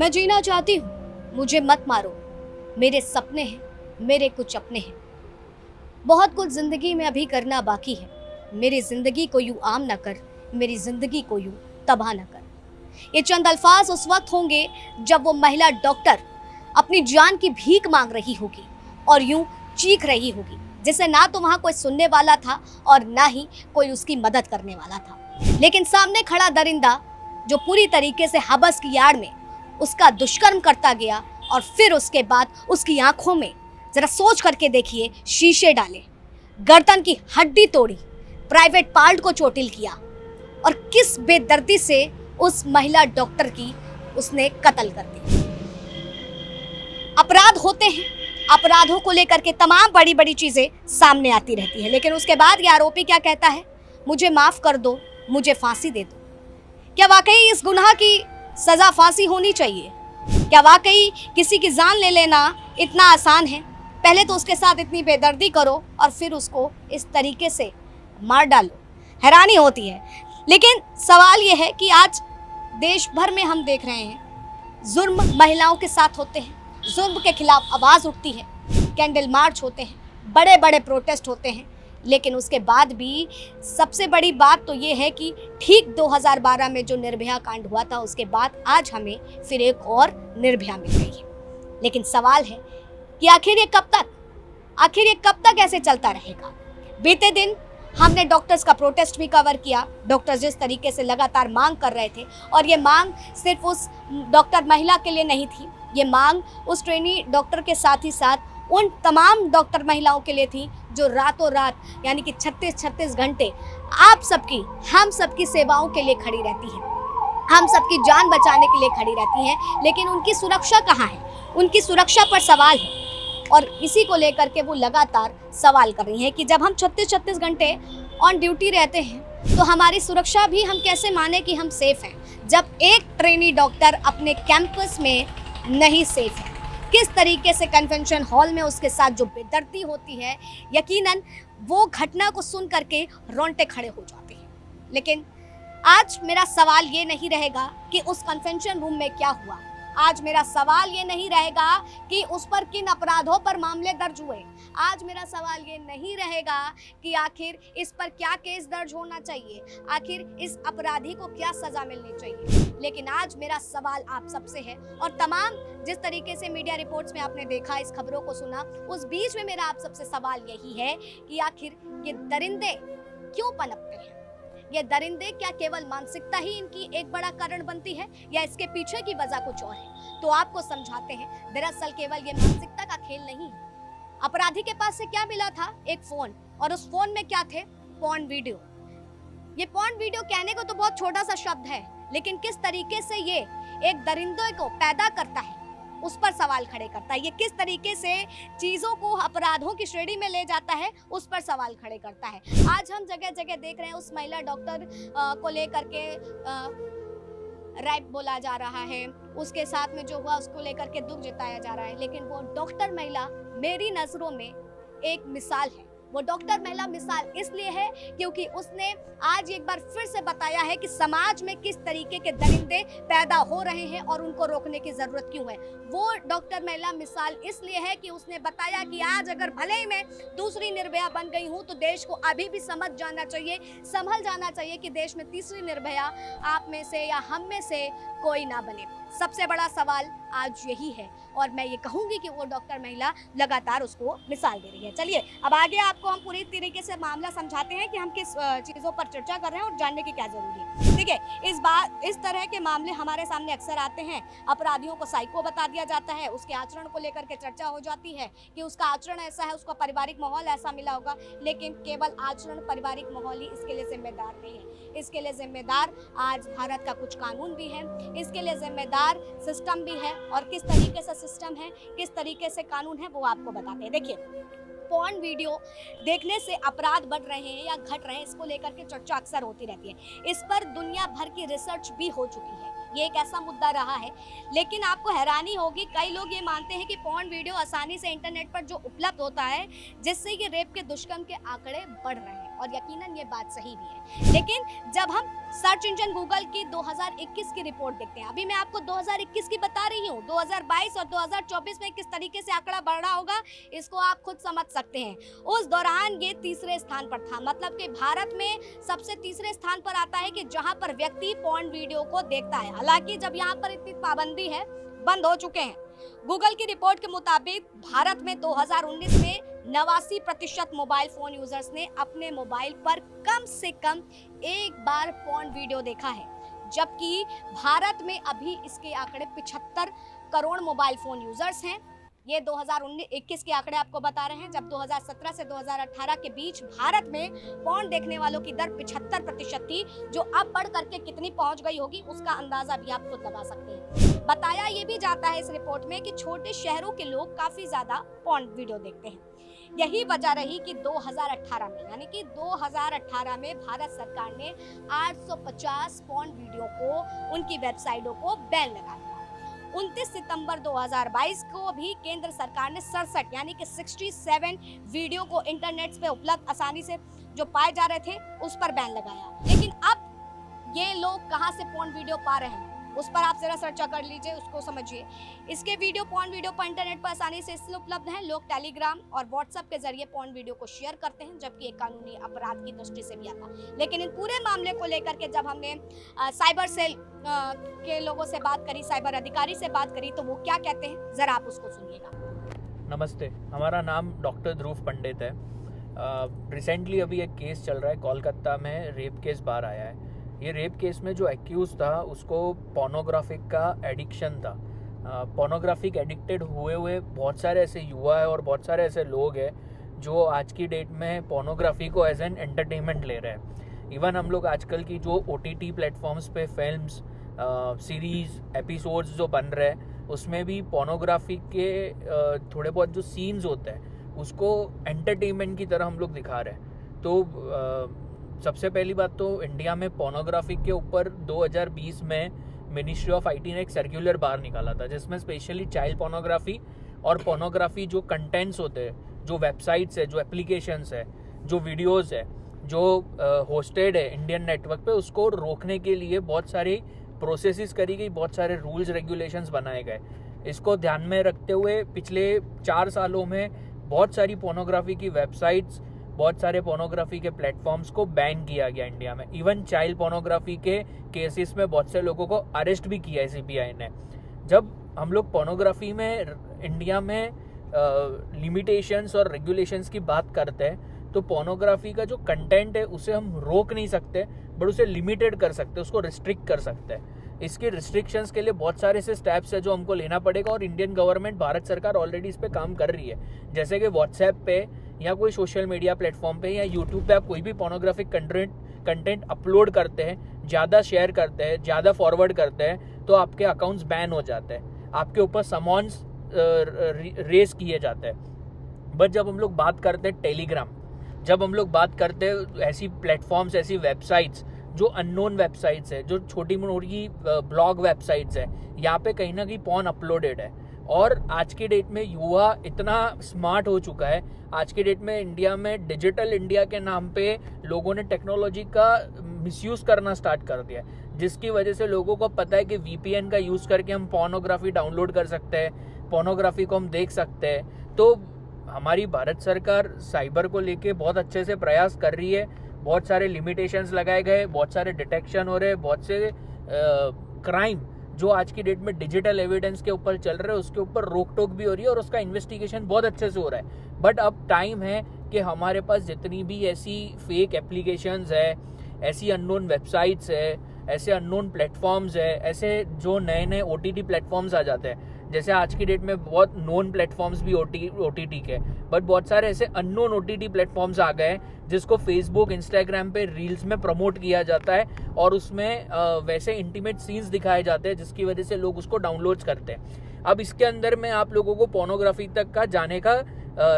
मैं जीना चाहती हूँ, मुझे मत मारो, मेरे सपने हैं, मेरे कुछ अपने हैं। बहुत कुछ जिंदगी में अभी करना बाकी है, मेरी जिंदगी को यूं आम ना कर, मेरी जिंदगी को यूं तबाह ना कर। ये चंद अल्फाज उस वक्त होंगे जब वो महिला डॉक्टर अपनी जान की भीख मांग रही होगी और यूं चीख रही होगी, जिसे ना तो वहां कोई सुनने वाला था और ना ही कोई उसकी मदद करने वाला था। लेकिन सामने खड़ा दरिंदा जो पूरी तरीके से हबस की आड़ में उसका दुष्कर्म करता गया और फिर उसके बाद उसकी आंखों में, जरा सोच करके देखिए, शीशे डाले, गर्दन की हड्डी तोड़ी, प्राइवेट पार्ट को चोटिल किया और किस बेदर्दी से उस महिला डॉक्टर की उसने कत्ल कर दी। अपराध होते हैं, अपराधों को लेकर के तमाम बड़ी बड़ी चीजें सामने आती रहती है, लेकिन उसके बाद ये आरोपी क्या कहता है? मुझे माफ कर दो, मुझे फांसी दे दो। क्या वाकई इस गुनाह की सजा फांसी होनी चाहिए? क्या वाकई किसी की जान ले लेना इतना आसान है? पहले तो उसके साथ इतनी बेदर्दी करो और फिर उसको इस तरीके से मार डालो। हैरानी होती है। लेकिन सवाल यह है कि आज देश भर में हम देख रहे हैं जुर्म महिलाओं के साथ होते हैं, जुर्म के खिलाफ आवाज़ उठती है, कैंडल मार्च होते हैं, बड़े बड़े प्रोटेस्ट होते हैं, लेकिन उसके बाद भी सबसे बड़ी बात तो ये है कि ठीक 2012 में जो निर्भया कांड हुआ था, उसके बाद आज हमें फिर एक और निर्भया मिल गई है। लेकिन सवाल है कि आखिर ये कब तक ऐसे चलता रहेगा? बीते दिन हमने डॉक्टर्स का प्रोटेस्ट भी कवर किया। डॉक्टर्स जिस तरीके से लगातार मांग कर रहे थे, और ये मांग सिर्फ उस डॉक्टर महिला के लिए नहीं थी, ये मांग उस ट्रेनी डॉक्टर के साथ ही साथ उन तमाम डॉक्टर महिलाओं के लिए थी जो रातों रात, यानी कि 36 घंटे आप सबकी, हम सबकी सेवाओं के लिए खड़ी रहती है, हम सबकी जान बचाने के लिए खड़ी रहती हैं। लेकिन उनकी सुरक्षा कहाँ है? उनकी सुरक्षा पर सवाल है और इसी को लेकर के वो लगातार सवाल कर रही हैं कि जब हम 36 घंटे ऑन ड्यूटी रहते हैं तो हमारी सुरक्षा भी हम कैसे माने कि हम सेफ हैं, जब एक ट्रेनी डॉक्टर अपने कैंपस में नहीं सेफ है? किस तरीके से कन्वेंशन हॉल में उसके साथ जो बेदर्दी होती है, यकीनन वो घटना को सुन करके रोंगटे खड़े हो जाते हैं। लेकिन आज मेरा सवाल ये नहीं रहेगा कि उस कन्वेंशन रूम में क्या हुआ, आज मेरा सवाल ये नहीं रहेगा कि उस पर किन अपराधों पर मामले दर्ज हुए, आज मेरा सवाल ये नहीं रहेगा कि आखिर इस पर क्या केस दर्ज होना चाहिए, आखिर इस अपराधी को क्या सजा मिलनी चाहिए। लेकिन आज मेरा सवाल आप सबसे है, और तमाम जिस तरीके से मीडिया रिपोर्ट्स में आपने देखा, इस खबरों को सुना, उस बीच में मेरा आप सबसे सवाल यही है कि आखिर ये दरिंदे क्यों पनपते हैं? ये दरिंदे क्या केवल मानसिकता ही इनकी एक बड़ा कारण बनती है, या इसके पीछे की वजह कुछ और है? तो आपको समझाते हैं। दरअसल केवल ये मानसिकता का खेल नहीं है। अपराधी के पास से क्या मिला था? एक फोन, और उस फोन में क्या थे? Porn video. ये पॉर्न वीडियो कहने को तो बहुत छोटा सा शब्द है, लेकिन किस तरीके से ये एक दरिंदे को पैदा करता है, उस पर सवाल खड़े करता है। ये किस तरीके से चीज़ों को अपराधों की श्रेणी में ले जाता है, उस पर सवाल खड़े करता है। आज हम जगह जगह देख रहे हैं उस महिला डॉक्टर को लेकर के रैप बोला जा रहा है, उसके साथ में जो हुआ उसको लेकर के दुख जताया जा रहा है, लेकिन वो डॉक्टर महिला मेरी नज़रों में एक मिसाल है। वो डॉक्टर महिला मिसाल इसलिए है क्योंकि उसने आज एक बार फिर से बताया है कि समाज में किस तरीके के दरिंदे पैदा हो रहे हैं और उनको रोकने की जरूरत क्यों है। वो डॉक्टर महिला मिसाल इसलिए है कि उसने बताया कि आज अगर भले ही मैं दूसरी निर्भया बन गई हूं, तो देश को अभी भी समझ जाना चाहिए, संभल जाना चाहिए कि देश में तीसरी निर्भया आप में से या हम में से कोई ना बने। सबसे बड़ा सवाल आज यही है, और मैं ये कहूंगी कि वो डॉक्टर महिला लगातार उसको मिसाल दे रही है। चलिए अब आगे आपको हम पूरी तरीके से मामला समझाते हैं कि हम किस चीज़ों पर चर्चा कर रहे हैं और जानने की क्या जरूरी है। ठीक है, इस तरह के मामले हमारे सामने अक्सर आते हैं। अपराधियों को साइको बता दिया जाता है, उसके आचरण को लेकर के चर्चा हो जाती है कि उसका आचरण ऐसा है, उसका पारिवारिक माहौल ऐसा मिला होगा, लेकिन केवल आचरण, पारिवारिक माहौल ही इसके लिए जिम्मेदार नहीं है। इसके लिए जिम्मेदार आज भारत का कुछ कानून भी है, इसके लिए जिम्मेदार सिस्टम भी है, और किस तरीके से सिस्टम है, किस तरीके से कानून है, वो आपको बताते हैं। देखिए, पॉर्न वीडियो देखने से अपराध बढ़ रहे हैं या घट रहे हैं, इसको लेकर के चर्चा अक्सर होती रहती है। इस पर दुनिया भर की रिसर्च भी हो चुकी है, ये एक ऐसा मुद्दा रहा है। लेकिन आपको हैरानी होगी, कई लोग ये मानते हैं कि पॉर्न वीडियो आसानी से इंटरनेट पर जो उपलब्ध होता है, जिससे ये रेप के दुष्कर्म के आंकड़े बढ़ रहे हैं, और यकीनन ये बात सही भी है। लेकिन जब हम सर्च इंजन गूगल की 2021 की रिपोर्ट देखते हैं, अभी मैं आपको 2021 की बता रही हूँ, 2022 और 2024 में किस तरीके से आंकड़ा बढ़ रहा होगा इसको आप खुद समझ सकते हैं। उस दौरान ये तीसरे स्थान पर था, मतलब कि भारत में सबसे तीसरे स्थान पर आता है कि जहां पर व्यक्ति पॉर्न वीडियो को देखता है। हालांकि जब यहाँ पर इतनी पाबंदी है, बंद हो चुके हैं। गूगल की रिपोर्ट के मुताबिक भारत में 2019 में 89% मोबाइल फोन यूजर्स ने अपने मोबाइल पर कम से कम एक बार पॉर्न वीडियो देखा है, जबकि भारत में अभी इसके आंकड़े 75 करोड़ मोबाइल फोन यूजर्स हैं। ये 2019-21 के आंकड़े आपको बता रहे हैं। जब 2017 से 2018 के बीच भारत में पॉर्न देखने वालों की दर 75% थी, जो अब बढ़ करके कितनी पहुंच गई होगी उसका अंदाजा भी आप खुद लगा सकते हैं। बताया ये भी जाता है इस रिपोर्ट में कि छोटे शहरों के लोग काफी ज्यादा पॉर्न वीडियो देखते हैं। यही वजह रही कि 2018 में, यानी कि 2018 में भारत सरकार ने 850 पॉर्न वीडियो को, उनकी वेबसाइटों को बैन लगा दिया। 29 सितंबर 2022 को भी केंद्र सरकार ने 67 यानी कि 67 वीडियो को इंटरनेट पे उपलब्ध आसानी से जो पाए जा रहे थे उस पर बैन लगाया। लेकिन अब ये लोग कहां से पॉर्न वीडियो पा रहे हैं उस पर आप जरा चर्चा कर लीजिए, उसको समझिए। इसके वीडियो पॉर्न वीडियो पर इंटरनेट पर आसानी से इसलिए उपलब्ध हैं, लोग टेलीग्राम और व्हाट्सएप के जरिए पॉर्न वीडियो को शेयर करते हैं, जबकि एक कानूनी अपराध की दृष्टि से भी आता है। लेकिन इन पूरे मामले को लेकर के जब हमने साइबर सेल के लोगों से बात करी, साइबर अधिकारी से बात करी, तो वो क्या कहते हैं जरा आप उसको सुनिएगा। नमस्ते, हमारा नाम डॉक्टर ध्रुव पंडित है। रिसेंटली अभी एक केस चल रहा है, कोलकाता में रेप केस बाहर आया है। ये रेप केस में जो एक्यूज था उसको पोर्नोग्राफिक का एडिक्शन था। पोर्नोग्राफिक एडिक्टेड हुए बहुत सारे ऐसे युवा है और बहुत सारे ऐसे लोग हैं जो आज की डेट में पोर्नोग्राफी को एज एन एंटरटेनमेंट ले रहे हैं। इवन हम लोग आजकल की जो OTT प्लेटफॉर्म्स पे फिल्म्स, सीरीज, एपिसोड्स जो बन रहे हैं उसमें भी पोर्नोग्राफी के थोड़े बहुत जो सीन्स होते हैं उसको एंटरटेनमेंट की तरह हम लोग दिखा रहे हैं। तो सबसे पहली बात तो इंडिया में पोर्नोग्राफी के ऊपर 2020 में मिनिस्ट्री ऑफ IT ने एक सर्कुलर बाहर निकाला था, जिसमें स्पेशली चाइल्ड पोर्नोग्राफी और पोर्नोग्राफी जो कंटेंट्स होते हैं, जो वेबसाइट्स है, जो एप्लीकेशंस है, जो वीडियोस है, जो होस्टेड है इंडियन नेटवर्क पे, उसको रोकने के लिए बहुत सारी प्रोसेसेस करी गई, बहुत सारे रूल्स रेगुलेशंस बनाए गए। इसको ध्यान में रखते हुए पिछले 4 सालों में बहुत सारी पोर्नोग्राफी की वेबसाइट्स, बहुत सारे पोर्नोग्राफी के प्लेटफॉर्म्स को बैन किया गया इंडिया में। इवन चाइल्ड पोर्नोग्राफी के केसेस में बहुत से लोगों को अरेस्ट भी किया है CBI ने। जब हम लोग पोर्नोग्राफी में इंडिया में लिमिटेशंस और रेगुलेशंस की बात करते हैं तो पोर्नोग्राफी का जो कंटेंट है उसे हम रोक नहीं सकते, बट उसे लिमिटेड कर सकते हैं, उसको रिस्ट्रिक्ट कर सकते हैं। इसके रिस्ट्रिक्शंस के लिए बहुत सारे ऐसे स्टेप्स है जो हमको लेना पड़ेगा और इंडियन गवर्नमेंट, भारत सरकार ऑलरेडी इस पे काम कर रही है। जैसे कि व्हाट्सएप पे या कोई सोशल मीडिया प्लेटफॉर्म पे या यूट्यूब पे आप कोई भी पोर्नोग्राफिक कंटेंट अपलोड करते हैं, ज़्यादा शेयर करते हैं, ज़्यादा फॉरवर्ड करते हैं तो आपके अकाउंट्स बैन हो जाते हैं, आपके ऊपर समन्स रेस किए जाते हैं। बट जब हम लोग बात करते हैं टेलीग्राम, जब हम लोग बात करते हैं ऐसी प्लेटफॉर्म्स, ऐसी वेबसाइट्स जो अननोन वेबसाइट्स है, जो छोटी मोटी ब्लॉग वेबसाइट्स है, यहाँ पे कहीं ना कहीं पॉर्न अपलोडेड है। और आज की डेट में युवा इतना स्मार्ट हो चुका है, आज की डेट में इंडिया में डिजिटल इंडिया के नाम पे लोगों ने टेक्नोलॉजी का मिसयूज करना स्टार्ट कर दिया, जिसकी वजह से लोगों को पता है कि VPN का यूज करके हम पोर्नोग्राफी डाउनलोड कर सकते हैं, पोर्नोग्राफी को हम देख सकते हैं। तो हमारी भारत सरकार साइबर को लेके बहुत अच्छे से प्रयास कर रही है, बहुत सारे लिमिटेशंस लगाए गए, बहुत सारे डिटेक्शन हो रहे, बहुत से क्राइम जो आज की डेट में डिजिटल एविडेंस के ऊपर चल रहे हैं उसके ऊपर रोक टोक भी हो रही है और उसका इन्वेस्टिगेशन बहुत अच्छे से हो रहा है। बट अब टाइम है कि हमारे पास जितनी भी ऐसी फेक एप्लीकेशंस है, ऐसी अननोन वेबसाइट्स है, ऐसे अननोन प्लेटफॉर्म्स है, ऐसे जो नए नए OTT प्लेटफॉर्म्स आ जाते हैं, जैसे आज की डेट में बहुत नोन प्लेटफॉर्म्स भी OTT के, बट बहुत सारे ऐसे अननोन OTT प्लेटफॉर्म्स आ गए जिसको फेसबुक, इंस्टाग्राम पे रील्स में प्रमोट किया जाता है और उसमें वैसे इंटीमेट सीन्स दिखाए जाते हैं जिसकी वजह से लोग उसको डाउनलोड करते हैं। अब इसके अंदर में आप लोगों को पोर्नोग्राफी तक का जाने का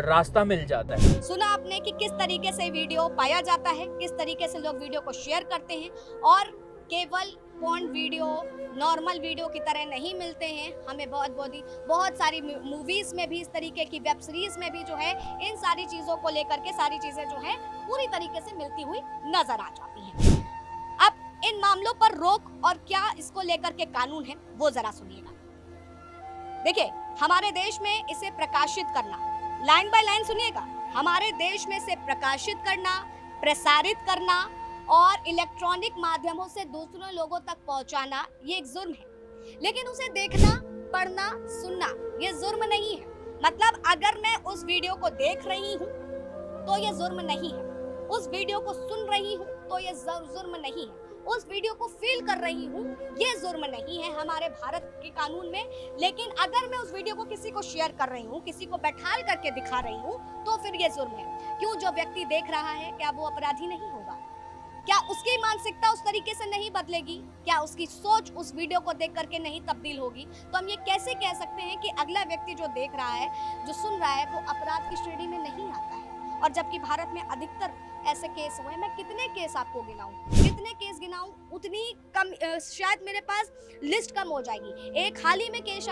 रास्ता मिल जाता है। सुना आपने कि किस तरीके से वीडियो पाया जाता है, किस तरीके से लोग वीडियो को शेयर करते हैं और केवल पॉर्न वीडियो नॉर्मल वीडियो की तरह नहीं मिलते हैं। हमें बहुत सारी मूवीज में भी, इस तरीके की वेब सीरीज में भी जो है इन सारी चीज़ों को लेकर के सारी चीज़ें जो है पूरी तरीके से मिलती हुई नजर आ जाती हैं। अब इन मामलों पर रोक और क्या इसको लेकर के कानून है वो जरा सुनिएगा। देखिए, हमारे देश में इसे प्रकाशित करना, लाइन बाय लाइन सुनिएगा, हमारे देश में इसे प्रकाशित करना, प्रसारित करना और इलेक्ट्रॉनिक माध्यमों से दूसरों लोगों तक पहुंचाना ये एक जुर्म है। लेकिन उसे देखना, पढ़ना, सुनना ये जुर्म नहीं है। मतलब अगर मैं उस वीडियो को देख रही हूँ तो ये जुर्म नहीं है, उस वीडियो को सुन रही हूँ तो ये जुर्म नहीं है, उस वीडियो को फील कर रही हूँ ये जुर्म नहीं है हमारे भारत के कानून में। लेकिन अगर मैं उस वीडियो को किसी को शेयर कर रही हूँ, किसी को बैठाल करके दिखा रही हूँ तो फिर ये जुर्म है। क्यों? जो व्यक्ति देख रहा है क्या वो अपराधी नहीं होगा? क्या उसकी मानसिकता उस तरीके से नहीं बदलेगी? क्या उसकी सोच उस वीडियो को देख करके नहीं तब्दील होगी? तो हम ये कैसे कह सकते हैं कि अगला व्यक्ति जो देख रहा है, जो सुन रहा है, वो अपराध की श्रेणी में नहीं आता है? और जबकि भारत में अधिकतर ऐसे केस हुए हैं। मैं कितने केस आपको गिनाऊं, जितने केस गिनाऊं उतनी कम, शायद मेरे पास लिस्ट कम हो जाएगी। एक हाल ही में केस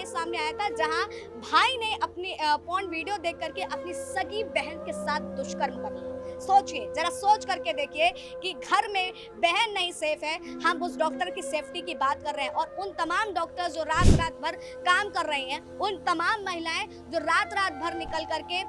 सामने आया था जहां भाई ने अपनी पॉर्न वीडियो देख करके अपनी सगी बहन के साथ दुष्कर्म कर लिया। सोचिए, जरा सोच करके देखिए कि घर में बहन नहीं सेफ है, हम उस डॉक्टर की सेफ्टी की बात कर रहे हैं। और उन तमाम डॉक्टर जो रात भर काम कर रहे हैं, उन तमाम महिलाएं जो रात भर निकल करके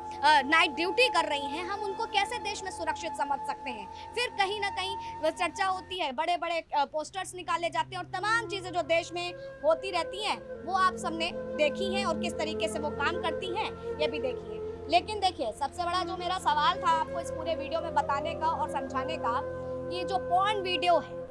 नाइट ड्यूटी कर रही हैं, हम उनको कैसे देश में सुरक्षित समझ सकते हैं? फिर कहीं ना कहीं चर्चा होती है, बड़े बड़े पोस्टर्स निकाले जाते हैं और तमाम चीजें जो देश में होती रहती हैं वो आप सबने देखी हैं और किस तरीके से वो काम करती हैं ये भी देखिए। लेकिन देखिए, सबसे बड़ा जो मेरा सवाल था आपको इस पूरे वीडियो में बताने का और समझाने का, कि जो पॉर्न वीडियो है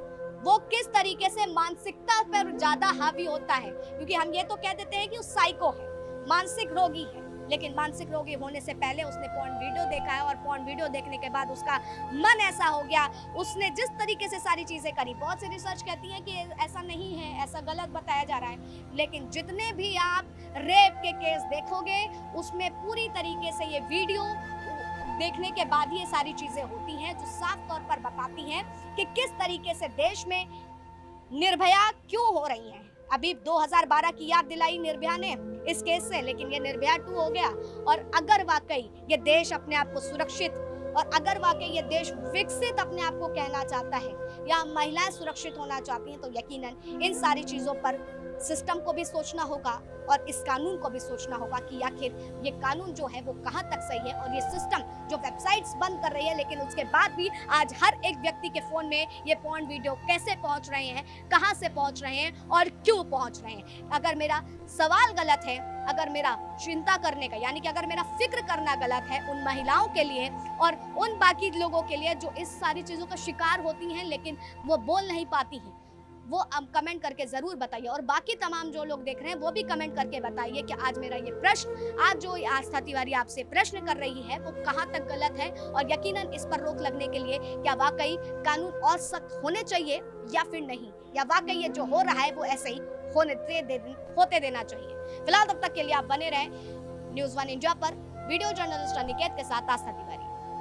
वो किस तरीके से मानसिकता पर ज्यादा हावी होता है। क्योंकि हम ये तो कह देते हैं कि वो साइको है, मानसिक रोगी है, लेकिन मानसिक रोगी होने से पहले उसने पॉर्न वीडियो देखा है और पॉर्न वीडियो देखने के बाद उसका मन ऐसा हो गया, उसने जिस तरीके से सारी चीजें करी। बहुत सी रिसर्च कहती है कि ऐसा नहीं है, ऐसा गलत बताया जा रहा है। लेकिन जितने भी आप रेप के केस देखोगे उसमें पूरी तरीके से ये वीडियो देखने के बाद ही ये सारी चीजें होती हैं जो साफ तौर पर बताती हैं कि किस तरीके से देश में निर्भया क्यों हो रही हैं। अभी 2012 की याद दिलाई निर्भया ने इस केस से, लेकिन ये निर्भया 2 हो गया। और अगर वाकई ये देश अपने आप को सुरक्षित और अगर वाकई ये देश विकसित अपने आप को कहना चाहता है या महिलाएं सुरक्षित होना चाहती हैं, तो यकीनन इन सारी चीजों पर सिस्टम को भी सोचना होगा और इस कानून को भी सोचना होगा कि आखिर ये कानून जो है वो कहाँ तक सही है। और ये सिस्टम जो वेबसाइट्स बंद कर रही है, लेकिन उसके बाद भी आज हर एक व्यक्ति के फोन में ये पॉर्न वीडियो कैसे पहुंच रहे हैं, कहाँ से पहुंच रहे हैं और क्यों पहुंच रहे हैं। अगर मेरा सवाल गलत है, अगर मेरा चिंता करने का यानी कि अगर मेरा फिक्र करना गलत है उन महिलाओं के लिए और उन बाकी लोगों के लिए जो इस सारी चीज़ों का शिकार होती हैं लेकिन वो बोल नहीं पाती हैं, वो आप कमेंट करके ज़रूर बताइए। और बाकी तमाम जो लोग देख रहे हैं वो भी कमेंट करके बताइए कि आज मेरा ये प्रश्न, आज जो आस्था तिवारी आपसे प्रश्न कर रही है वो कहाँ तक गलत है और यकीनन इस पर रोक लगने के लिए क्या वाकई कानून और सख्त होने चाहिए या फिर नहीं, या वाकई ये जो हो रहा है वो ऐसे ही होते देना चाहिए। फिलहाल तब तक के लिए आप बने रहें News 1 इंडिया पर वीडियो जर्नलिस्ट अनिकेत के साथ आस्था तिवारी।